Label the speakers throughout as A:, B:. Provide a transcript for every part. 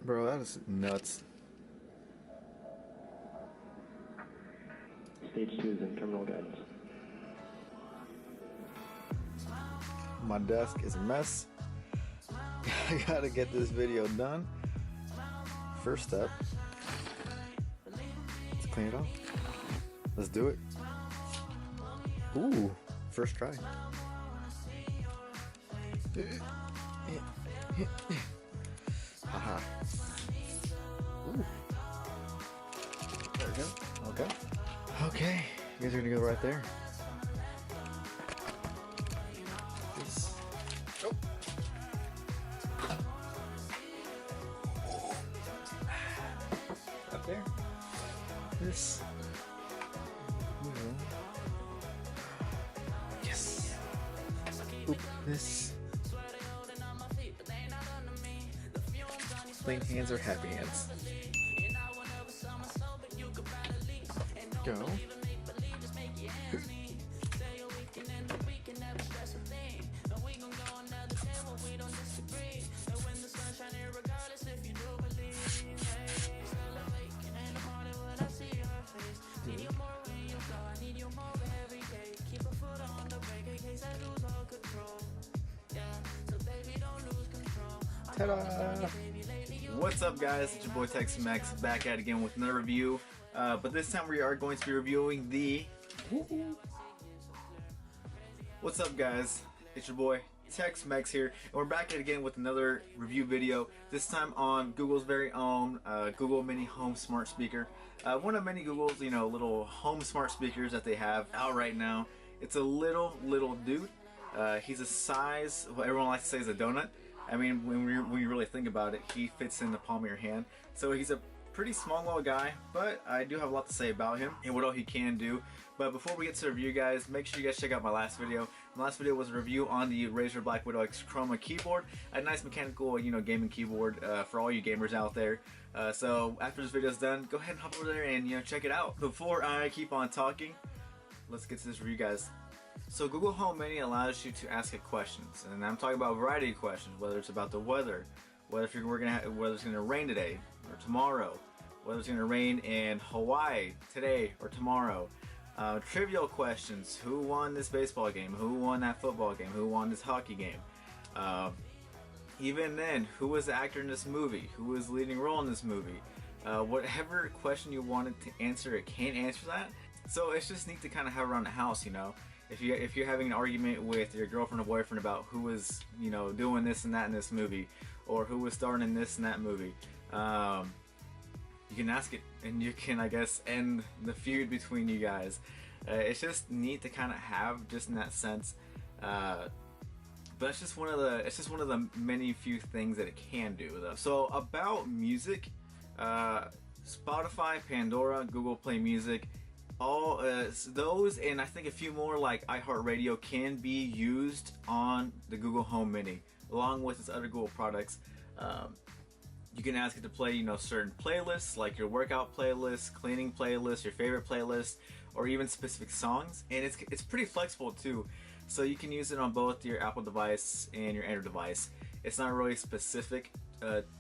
A: Bro, that is nuts.
B: Stage 2 is in terminal guidance.
A: My desk is a mess. I gotta get this video done. First step, let's clean it off. Let's do it. Ooh, first try. Haha. Ooh. There we go. Okay. Okay, you guys are gonna go right there. This. Oh. Up there. This. Yes. Oop. This. Clean hands are happy hands. Go. Ta-da! What's up, guys? It's your boy Tex-Mex back at it again with another review. But this time we are going to be reviewing the... What's up, guys? It's your boy Tex-Mex here, and we're back at it again with another review video. This time on Google's very own Google Mini Home Smart Speaker. One of many Google's, little home smart speakers that they have out right now. It's a little dude. He's a size, what everyone likes to say is a donut. I mean, when you really think about it, he fits in the palm of your hand. So he's a pretty small little guy, but I do have a lot to say about him and what all he can do. But before we get to the review, guys, make sure you guys check out my last video. My last video was a review on the Razer Black Widow X Chroma keyboard, a nice mechanical, gaming keyboard for all you gamers out there. So after this video is done, go ahead and hop over there and check it out. Before I keep on talking, let's get to this review, guys. So Google Home Mini allows you to ask it questions, and I'm talking about a variety of questions, whether it's about the weather, whether it's gonna rain today or tomorrow, whether it's gonna rain in Hawaii today or tomorrow. Trivial questions: who won this baseball game? Who won that football game? Who won this hockey game? Even then, who was the actor in this movie? Who was the leading role in this movie? Whatever question you wanted to answer, it can't answer that. So it's just neat to kind of have around the house, If you're having an argument with your girlfriend or boyfriend about who was, doing this and that in this movie, or who was starring in this and that movie, you can ask it, and you can, I guess, end the feud between you guys. It's just neat to kind of have, just in that sense. But it's just one of the many few things that it can do, though. So about music, Spotify, Pandora, Google Play Music. All those and I think a few more like iHeartRadio can be used on the Google Home Mini along with its other Google products. You can ask it to play certain playlists like your workout playlist, cleaning playlist, your favorite playlist, or even specific songs, and it's pretty flexible too, so you can use it on both your Apple device and your Android device. It's not really specific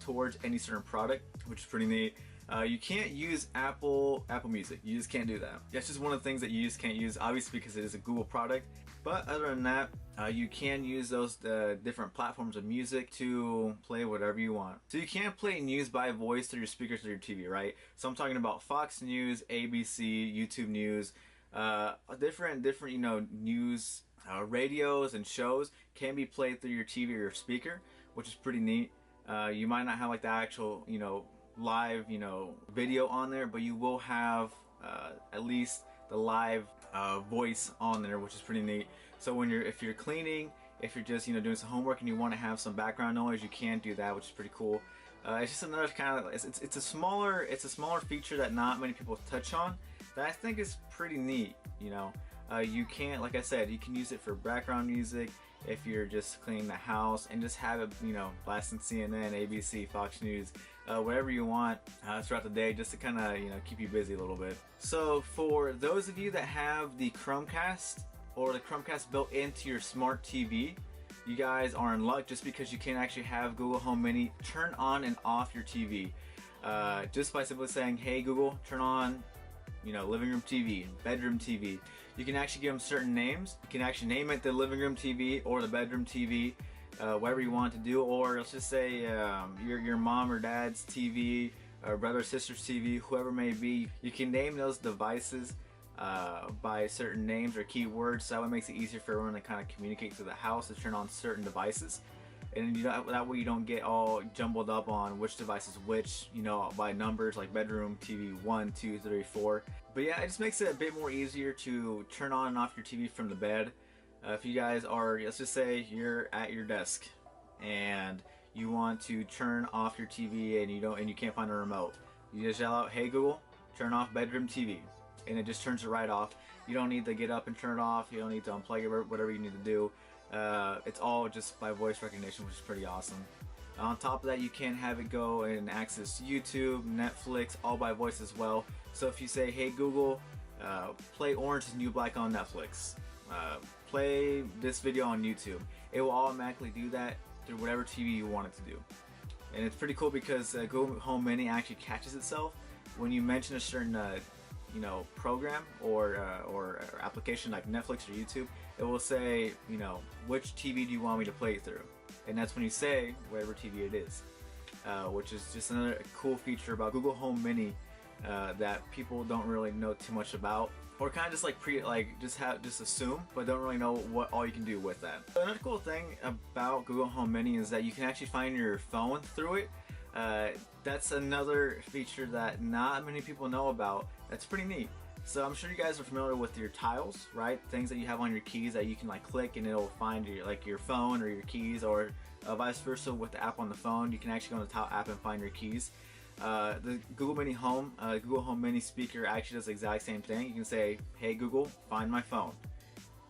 A: towards any certain product, which is pretty neat. You can't use Apple Music. You just can't do that. That's just one of the things that you just can't use, obviously because it is a Google product. But other than that, you can use those different platforms of music to play whatever you want. So you can play news by voice through your speakers or your TV, right? So I'm talking about Fox News, ABC, YouTube News, different news radios and shows can be played through your TV or your speaker, which is pretty neat. You might not have like the actual live video on there, but you will have at least the live voice on there, which is pretty neat. So if you're cleaning, if you're just doing some homework and you want to have some background noise, you can do that, which is pretty cool. It's just another kind of it's a smaller feature that not many people touch on that I think is pretty neat. You can, like I said, you can use it for background music if you're just cleaning the house and just have it, blasting CNN, ABC, Fox News, whatever you want throughout the day, just to kind of, keep you busy a little bit. So for those of you that have the Chromecast or the Chromecast built into your smart TV, you guys are in luck just because you can actually have Google Home Mini turn on and off your TV. Just by simply saying, hey Google, turn on, living room TV, bedroom TV. You can actually give them certain names. You can actually name it the living room TV or the bedroom TV, whatever you want to do. Or let's just say your mom or dad's TV, or brother or sister's TV, whoever it may be. You can name those devices by certain names or keywords, so that way makes it easier for everyone to kind of communicate through the house to turn on certain devices. And that way you don't get all jumbled up on which device is which, by numbers like bedroom TV 1, 2, 3, 4. But yeah, it just makes it a bit more easier to turn on and off your TV from the bed. If you guys are, let's just say you're at your desk and you want to turn off your TV and you can't find a remote, you just yell out, hey Google, turn off bedroom TV, and it just turns it right off. You don't need to get up and turn it off. You don't need to unplug it, whatever you need to do. It's all just by voice recognition, which is pretty awesome. On top of that, you can have it go and access YouTube, Netflix, all by voice as well. So if you say, hey Google, play Orange is the New Black on Netflix, play this video on YouTube, it will automatically do that through whatever TV you want it to do. And it's pretty cool because Google Home Mini actually catches itself when you mention a certain program or application like Netflix or YouTube. It will say, which TV do you want me to play it through? And that's when you say whatever TV it is, which is just another cool feature about Google Home Mini that people don't really know too much about, or kind of just just assume, but don't really know what all you can do with that. Another cool thing about Google Home Mini is that you can actually find your phone through it. That's another feature that not many people know about. That's pretty neat. So I'm sure you guys are familiar with your tiles, right? Things that you have on your keys that you can click and it'll find your phone or your keys, or vice versa with the app on the phone. You can actually go on the tile app and find your keys. The Google Home Mini speaker actually does the exact same thing. You can say, hey Google, find my phone.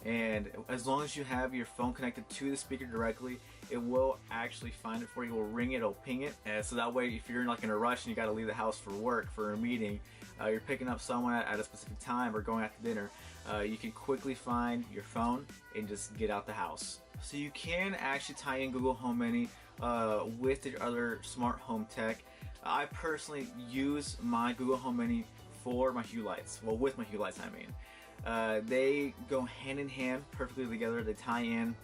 A: And as long as you have your phone connected to the speaker directly, it will actually find it for you. It will ring it, it'll ping it. So that way, if you're in a rush and you got to leave the house for work, for a meeting, you're picking up someone at a specific time or going out to dinner, you can quickly find your phone and just get out the house. So you can actually tie in Google Home Mini with your other smart home tech. I personally use my Google Home Mini for my Hue Lights. Well, with my Hue Lights, I mean. They go hand in hand perfectly together. They tie in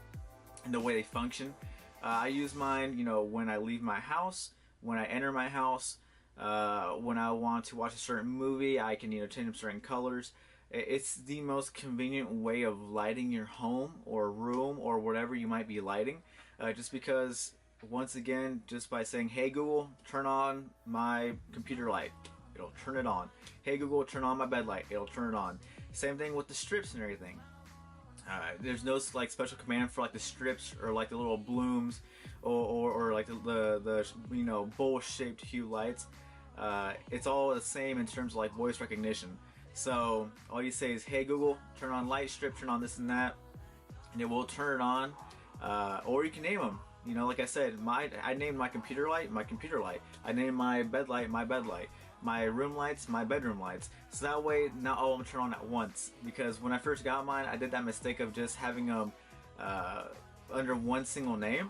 A: the way they function. I use mine, when I leave my house, when I enter my house, when I want to watch a certain movie, I can, change up certain colors. It's the most convenient way of lighting your home or room or whatever you might be lighting. Just because, once again, just by saying, hey Google, turn on my computer light, it'll turn it on. Hey Google, turn on my bed light, it'll turn it on. Same thing with the strips and everything. There's no special command for the strips or the little blooms or the bowl shaped Hue lights. It's all the same in terms of voice recognition. So all you say is, hey Google, turn on light strip, turn on this and that, and it will turn it on. Or you can name them. Like I said, I named my computer light my computer light. I named my bed light my bed light. My room lights, my bedroom lights. So that way, not all of them turn on at once. Because when I first got mine, I did that mistake of just having them under one single name.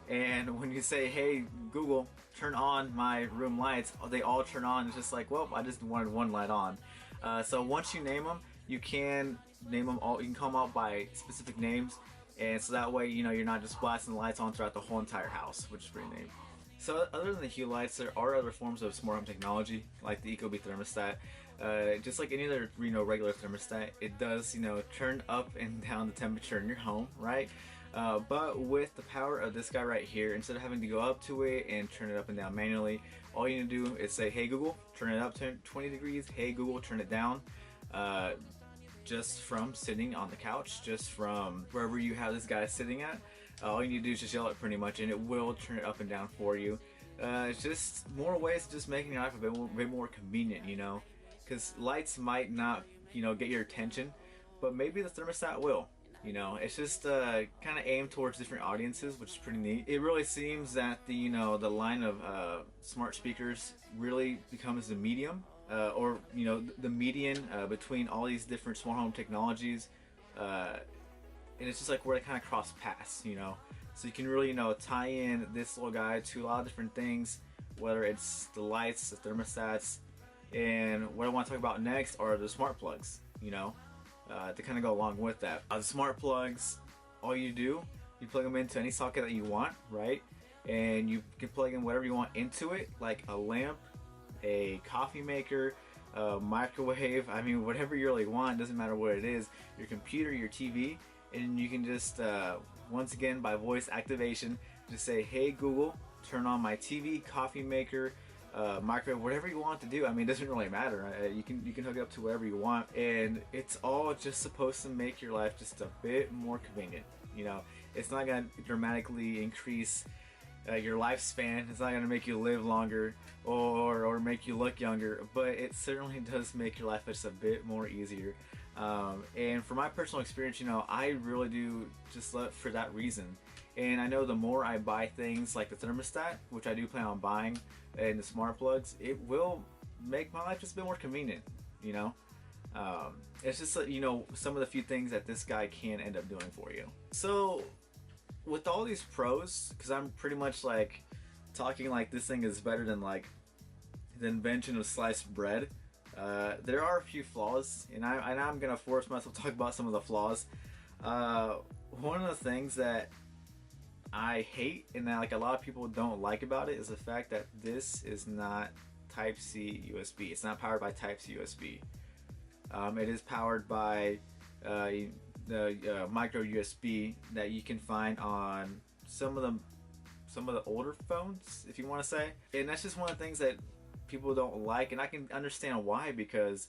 A: And when you say, hey Google, turn on my room lights, they all turn on. It's just well, I just wanted one light on. So once you name them, you can name them all. You can call them out by specific names. And so that way, you're not just blasting the lights on throughout the whole entire house, which is pretty neat. So other than the Hue Lights, there are other forms of smart home technology, like the Ecobee thermostat. Just like any other regular thermostat, it does turn up and down the temperature in your home, right? But with the power of this guy right here, instead of having to go up to it and turn it up and down manually, all you need to do is say, hey Google, turn it up to 20 degrees. Hey Google, turn it down. Just from sitting on the couch, just from wherever you have this guy sitting at. All you need to do is just yell it pretty much, and it will turn it up and down for you. It's just more ways of just making your life a bit more convenient, because lights might not, get your attention, but maybe the thermostat will. It's just kind of aimed towards different audiences, which is pretty neat. It really seems that the the line of smart speakers really becomes the medium, or the median between all these different smart home technologies. And it's just where they kind of cross paths, So you can really, tie in this little guy to a lot of different things, whether it's the lights, the thermostats, and what I want to talk about next are the smart plugs, to kind of go along with that. The smart plugs, all you do, you plug them into any socket that you want, right? And you can plug in whatever you want into it, like a lamp, a coffee maker, a microwave, whatever you really want, doesn't matter what it is, your computer, your TV, and you can just, once again, by voice activation, just say, hey Google, turn on my TV, coffee maker, microwave, whatever you want to do. It doesn't really matter. You can hook it up to whatever you want, and it's all just supposed to make your life just a bit more convenient. It's not gonna dramatically increase your lifespan. It's not gonna make you live longer or make you look younger, but it certainly does make your life just a bit more easier. And from my personal experience, I really do just love for that reason. And I know the more I buy things like the thermostat, which I do plan on buying, and the smart plugs, it will make my life just a bit more convenient, It's just, some of the few things that this guy can end up doing for you. So, with all these pros, because I'm pretty much like talking like this thing is better than like the invention of sliced bread, there are a few flaws, and I'm gonna force myself to talk about some of the flaws. One of the things that I hate and that like a lot of people don't like about it is the fact that this is not Type-C USB. It's not powered by Type-C USB. It is powered by the micro USB that you can find on some of the older phones, if you want to say. And that's just one of the things that people don't like, and I can understand why, because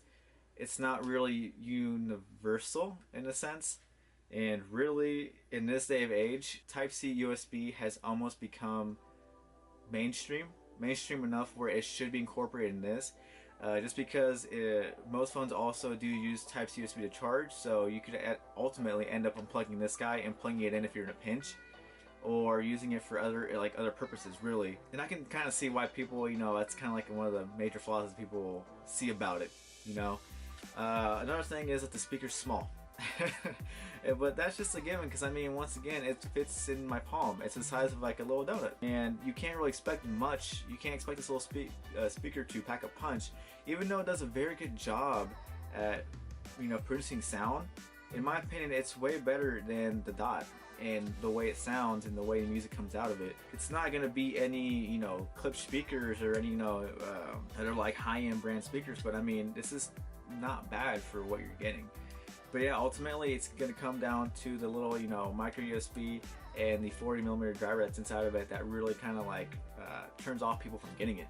A: it's not really universal in a sense. And really, in this day of age, Type-C USB has almost become mainstream enough where it should be incorporated in this. Just because most phones also do use Type-C USB to charge, so you could ultimately end up unplugging this guy and plugging it in if you're in a pinch, or using it for other purposes, really. And I can kind of see why people, that's kind of like one of the major flaws that people see about it. Another thing is that the speaker's small. But that's just a given, because once again, it fits in my palm. It's the size of like a little donut, and you can't really expect much. You can't expect this little speaker to pack a punch, even though it does a very good job at producing sound. In my opinion, it's way better than the Dot, and the way it sounds and the way the music comes out of it. It's not gonna be any clip speakers or any other like high-end brand speakers, but this is not bad for what you're getting. But yeah, ultimately it's going to come down to the little, micro USB and the 40mm driver that's inside of it that really kind of like turns off people from getting it,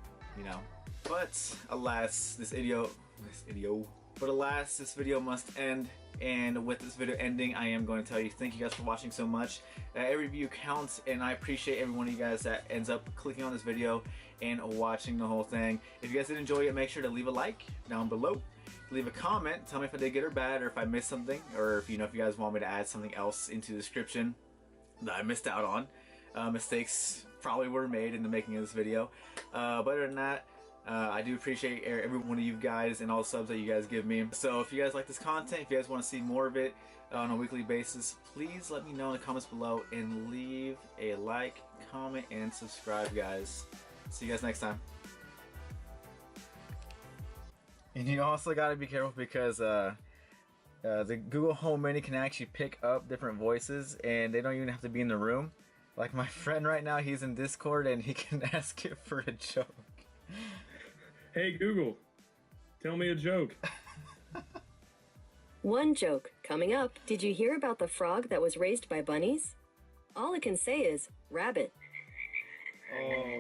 A: But alas, this video must end. And with this video ending, I am going to tell you thank you guys for watching so much. Every view counts, and I appreciate every one of you guys that ends up clicking on this video and watching the whole thing. If you guys did enjoy it, make sure to leave a like down below. Leave a comment, tell me if I did good or bad, or if I missed something, or if you guys want me to add something else into the description that I missed out on. Mistakes probably were made in the making of this video. But other than that, I do appreciate every one of you guys and all the subs that you guys give me. So if you guys like this content, if you guys want to see more of it on a weekly basis, please let me know in the comments below, and leave a like, comment, and subscribe, guys. See you guys next time. And you also got to be careful, because the Google Home Mini can actually pick up different voices, and they don't even have to be in the room. Like my friend right now, he's in Discord, and he can ask it for a joke.
B: Hey Google, tell me a joke.
C: One joke coming up. Did you hear about the frog that was raised by bunnies? All it can say is rabbit.
B: Oh.